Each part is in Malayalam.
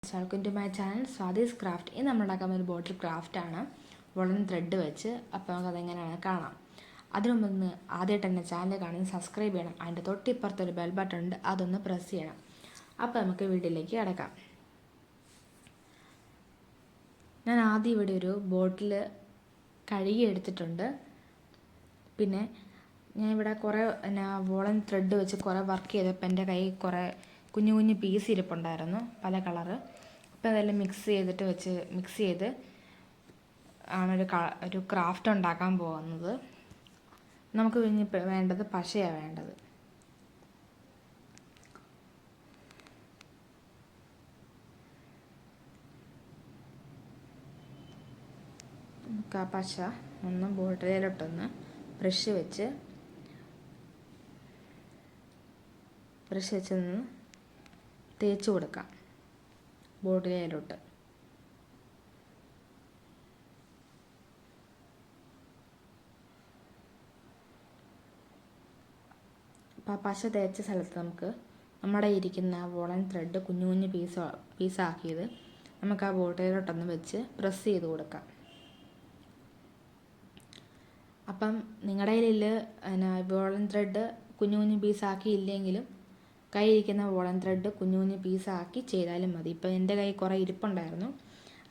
Welcome to my channel Swathi's craft. ഇന്ന് നമ്മൾ ഉണ്ടാക്കാൻ ഒരു ബോട്ടിൽ ക്രാഫ്റ്റാണ് വോളൻ ത്രെഡ് വെച്ച്. അപ്പോൾ നമുക്കതെങ്ങനെയാണ് കാണാം. അതിനു മുമ്പ് ആദ്യമായിട്ട് എൻ്റെ ചാനൽ കാണുന്നത് സബ്സ്ക്രൈബ് ചെയ്യണം. അതിൻ്റെ തൊട്ടിപ്പുറത്തൊരു ബെൽ ബട്ടൺ ഉണ്ട്, അതൊന്ന് പ്രസ് ചെയ്യണം. അപ്പോൾ നമുക്ക് വീഡിയോയിലേക്ക് കിടക്കാം. ഞാൻ ആദ്യം ഇവിടെ ഒരു ബോട്ടിൽ കഴുകി എടുത്തിട്ടുണ്ട്. പിന്നെ ഞാൻ ഇവിടെ കുറേ വോളൻ ത്രെഡ് വെച്ച് കുറേ വർക്ക് ചെയ്തപ്പോൾ എൻ്റെ കയ്യിൽ കുറേ കുഞ്ഞു കുഞ്ഞു പീസ് ഇരിപ്പുണ്ടായിരുന്നു, പല കളറ്. അപ്പോൾ അതെല്ലാം മിക്സ് ചെയ്ത് ആണ് ഒരു ക്രാഫ്റ്റ് ഉണ്ടാക്കാൻ പോകുന്നത്. നമുക്ക് ഇനി വേണ്ടത് പശയാണ് വേണ്ടത്. നമുക്ക് ആ പശ ഒന്ന് ബോട്ടിലോട്ടൊന്ന് ബ്രഷ് വെച്ച് നിന്ന് തേച്ച് കൊടുക്കാം ബോട്ടിലോട്ട്. അപ്പോൾ ആ പശ തേച്ച സ്ഥലത്ത് നമുക്ക് നമ്മുടെ ഇരിക്കുന്ന വോളൻ ത്രെഡ് കുഞ്ഞു കുഞ്ഞു പീസാക്കിയത് നമുക്ക് ആ ബോട്ടിലോട്ടൊന്ന് വെച്ച് പ്രസ് ചെയ്ത് കൊടുക്കാം. അപ്പം നിങ്ങളുടെ കയ്യിൽ വോളൻ ത്രെഡ് കുഞ്ഞു കുഞ്ഞു പീസാക്കിയില്ലെങ്കിലും കയ്യിരിക്കുന്ന വോളൻ ത്രെഡ് കുഞ്ഞു കുഞ്ഞു പീസാക്കി ചെയ്താലും മതി. ഇപ്പം എൻ്റെ കയ്യിൽ കുറേ ഇരിപ്പുണ്ടായിരുന്നു,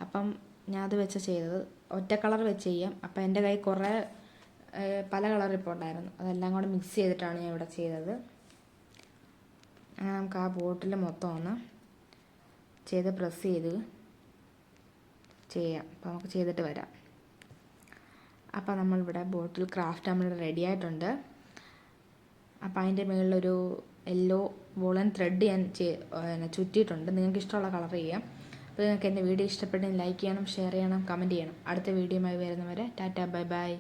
അപ്പം ഞാൻ അത് വെച്ച് ചെയ്തത്. ഒറ്റ കളർ വെച്ച് ചെയ്യാം. അപ്പം എൻ്റെ കയ്യിൽ കുറേ പല കളർ ഇപ്പോൾ ഉണ്ടായിരുന്നു, അതെല്ലാം കൂടെ മിക്സ് ചെയ്തിട്ടാണ് ഞാൻ ഇവിടെ ചെയ്തത്. അങ്ങനെ നമുക്ക് ആ ബോട്ടിൽ മൊത്തം ഒന്ന് ചെയ്ത് പ്രസ് ചെയ്ത് ചെയ്യാം. അപ്പോൾ നമുക്ക് ചെയ്തിട്ട് വരാം. അപ്പോൾ നമ്മളിവിടെ ബോട്ടിൽ ക്രാഫ്റ്റ് നമ്മളിവിടെ റെഡി ആയിട്ടുണ്ട്. അപ്പോൾ അതിൻ്റെ മുകളിലൊരു യെല്ലോ വോളൻ ത്രെഡ് ഞാൻ ചുറ്റിയിട്ടുണ്ട്. നിങ്ങൾക്ക് ഇഷ്ടമുള്ള കളർ ചെയ്യാം. അപ്പോൾ നിങ്ങൾക്ക് എൻ്റെ വീഡിയോ ഇഷ്ടപ്പെട്ടെങ്കിൽ ലൈക്ക് ചെയ്യണം, ഷെയർ ചെയ്യണം, കമൻറ്റ് ചെയ്യണം. അടുത്ത വീഡിയോയുമായി വരുന്നവരെ ടാറ്റ, ബൈ ബൈ.